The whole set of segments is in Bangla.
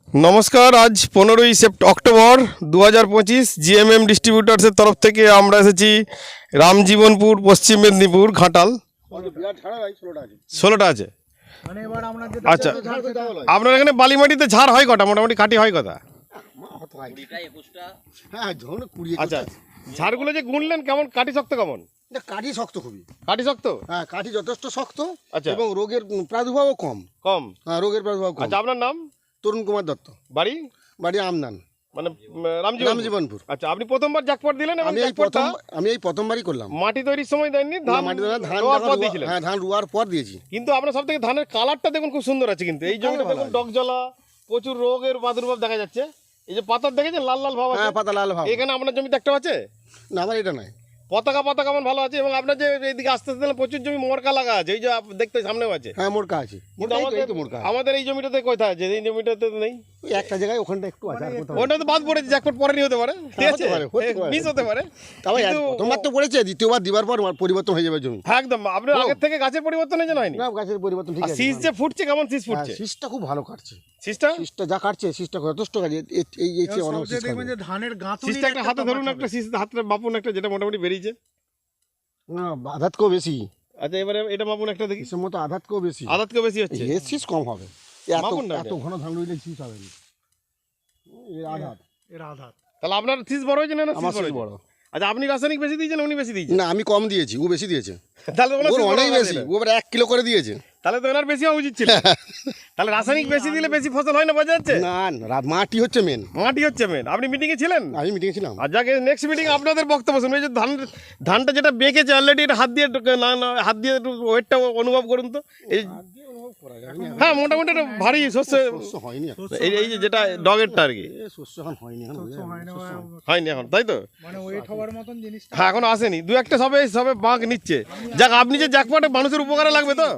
নমস্কার, আজ 15ই অক্টোবর 2025 জিএমএম ডিস্ট্রিবিউটার্সের তরফ থেকে আমরা এসেছি রামজীবনপুর, পশ্চিম মেদিনীপুর, ঘাটাল। 16টা আছে। আচ্ছা, আপনার এখানে বালিমাটিতে ঝাড় হয় কটা, মোটামুটি কাটি হয় কটা? আচ্ছা, ঝাড়গুলো যে গুনলেন কেমন, কাটি শক্ত কেমন? কাঠি শক্ত, খুবই কাটি শক্ত। হ্যাঁ, কাঠি যথেষ্ট শক্ত। আচ্ছা, এবং রোগের প্রাদুর্ভাবও কম। হ্যাঁ, রোগের প্রাদুর্ভাব কম। আচ্ছা, আপনার নাম? তরুণ কুমার দত্ত। বাড়ি? বাড়ি আমনান, মানে রামজীবনপুর। আচ্ছা, আপনি প্রথমবার জ্যাকপট দিলেন? আমি এই প্রথমবারই করলাম। মাটি তৈরির সময় দেননি? ধান হ্যাঁ, ধান রোয়ার পর দিয়েছি। কিন্তু আপনার সব থেকে ধানের কালারটা দেখুন খুব সুন্দর আছে। কিন্তু এই জমিটা দেখুন ডগজলা, প্রচুর রোগের প্রাদুর্ভাব দেখা যাচ্ছে। এই যে পাতা দেখেছেন লাল লাল ভাব আছে? হ্যাঁ, পাতা লাল ভাব। এখানে আপনার জমিতে একটা আছে? না, আমার এটা নাই। পতাকা কেমন ভালো আছে। এবং আপনার যে এইদিকে আস্তে আস্তে প্রচুর জমি মোরকা লাগা আছে, এই যে দেখতে সামনেও আছে। হ্যাঁ, মোরকা আছে। আমাদের এই জমিটাতে কোথায় আছে? এই জমিটাতে নেই। একটা জায়গায় ওখানটা একটু আছে, ওটা তো বাদ পড়েছে, জ্যাকপট পরেনি হতে পারে, ঠিক আছে, মিস হতে পারে। তবে প্রথমবার তো পড়েছে, দ্বিতীয়বার দিবার পর পরিবর্তন হয়ে যাবে জমি। হ্যাঁ, একদম। আপনার আগের থেকে গাছের পরিবর্তন হয়েছে? হয়নি? না, গাছের পরিবর্তন ঠিক আছে। শীষ যে ফুটছে, কেমন শীষ ফুটছে? শীষটা খুব ভালো কাটছে। শীষটা যা কাটছে, শীষটা যথেষ্ট কাটছে। এই দেখবেন যে ধানের গাঁথুনি শীষটা একটা হাতে ধরুন, একটা শীষ হাতে মাপুন, একটা যেটা মোটামুটি বেরিয়েছে। আধাতকেও বেশি। আচ্ছা, এবারে এটা মাপুন একটা দেখি। শীষের মতো আধাতকেও বেশি। আদাতকেও বেশি হচ্ছে। এর শীষ কম হবে। মাপুন না, এত ঘন ধান রইলে শীষ হবে না। এর আধার। তাহলে আপনার শীষ বড় হয়েছে না? আমার শীষ বড়। আচ্ছা, আপনি রাসায়নিক বেশি দিয়েছেন, উনি বেশি দিয়েছেন? না, আমি কম দিয়েছি, ও বেশি দিয়েছে। তাহলে ওর অনেক বেশি, ও আবার 1 কিলো করে দিয়েছে। তাহলে তো ওনার বেশি হওয়া উচিত ছিল। তাহলে রাসায়নিক বেশি দিলে বেশি ফসল হয় না, বোঝা যাচ্ছে? না, মাটি হচ্ছে মেন। মাটি হচ্ছে মেন। আপনি মিটিং এ ছিলেন? আমি মিটিং ছিলাম। আর যাকে নেক্সট মিটিং আপনাদের বক্তব্য শুনুন। এই যে ধানটা যেটা বেঁকেছে অলরেডি, এটা হাত দিয়ে হাত দিয়ে একটু ওয়েটটা অনুভব করুন তো। এই হ্যাঁ, মোটামুটি একটা ভারী শস্য হয়নি। এই যে যেটা ডগেরটা আর কি, শস্য এখন হয়নি, হয়নি এখন, তাই তো? মানে ওয়েট হওয়ার মতন জিনিসটা হ্যাঁ, এখনো আসেনি। দু একটা সবে বাঁক নিচ্ছে। যাক, আপনি যে জ্যাকপটে মানুষের উপকারে লাগবে তো?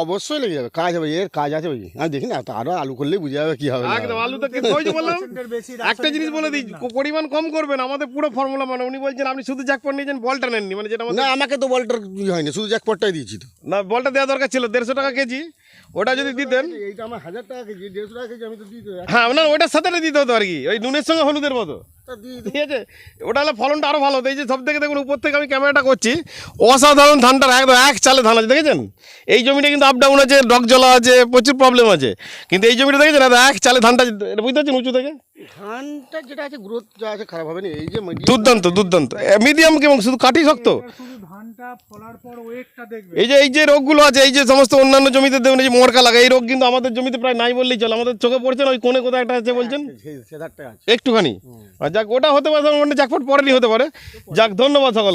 অবশ্যই লেগে যাবে, কাজ হবে, এর কাজ আছে। আমি দেখি না, আরো আলু করলেই বুঝে যাবে কি হবে। একদম, আলু তো ওই যে বললাম। একটা জিনিস বলে দিই, পরিমাণ কম করবেন। আমাদের পুরো ফর্মুলা, মানে উনি বলছেন আপনি শুধু জ্যাকপট নিয়েছেন, বলটা নেননি, মানে যেটা না, আমাকে তো বলটার হয়নি, শুধু জ্যাকপটটাই দিয়েছি। তো না, বলটা দেওয়া দরকার ছিল। 150 টাকা কেজি, ওটা যদি দিতেন। এইটা আমার 1000 টাকা কেজি, 150 টাকা কেজি আমি তো দিতে। হ্যাঁ, না, ওইটার সাথে দিতে হতো আর কি, ওই নুনের সঙ্গে হলুদের মতো, ঠিক আছে? ওটা হলে ফলনটা আরো ভালো হতো। এই যে সব থেকে দেখুন, উপর থেকে আমি ক্যামেরাটা করছি, অসাধারণ ধানটা, একদম এক চালে ধান আছে, দেখেছেন? এই জমিটা কিন্তু আপ ডাউন আছে, ডগজলা আছে, প্রচুর প্রবলেম আছে। কিন্তু এই জমিটা দেখেছেন, এক চালে ধানটা, বুঝতে পারছেন? উঁচু থেকে ধানটা যেটা আছে, গ্রোথ যা আছে, খারাপ হবে না। এই যে দুর্দান্ত মিডিয়াম, কেমন শুধু কাটি শক্ত। শুধু ধানটা ফলার পর ওয়েটটা দেখবে। এই যে রোগগুলো আছে, এই যে সমস্ত অন্যান্য জমিতে দেখুন, এই যে মোরকা লাগা, এই রোগ কিন্তু আমাদের জমিতে প্রায় নাই বললেই চলে। আমাদের চোখে পড়ছে না, ওই কোণে কোথায় একটা আছে বলছেন, একটুখানি। যাক, ওটা হতে পারে, জ্যাকপট পরেরই হতে পারে। যাক, ধন্যবাদ সকল।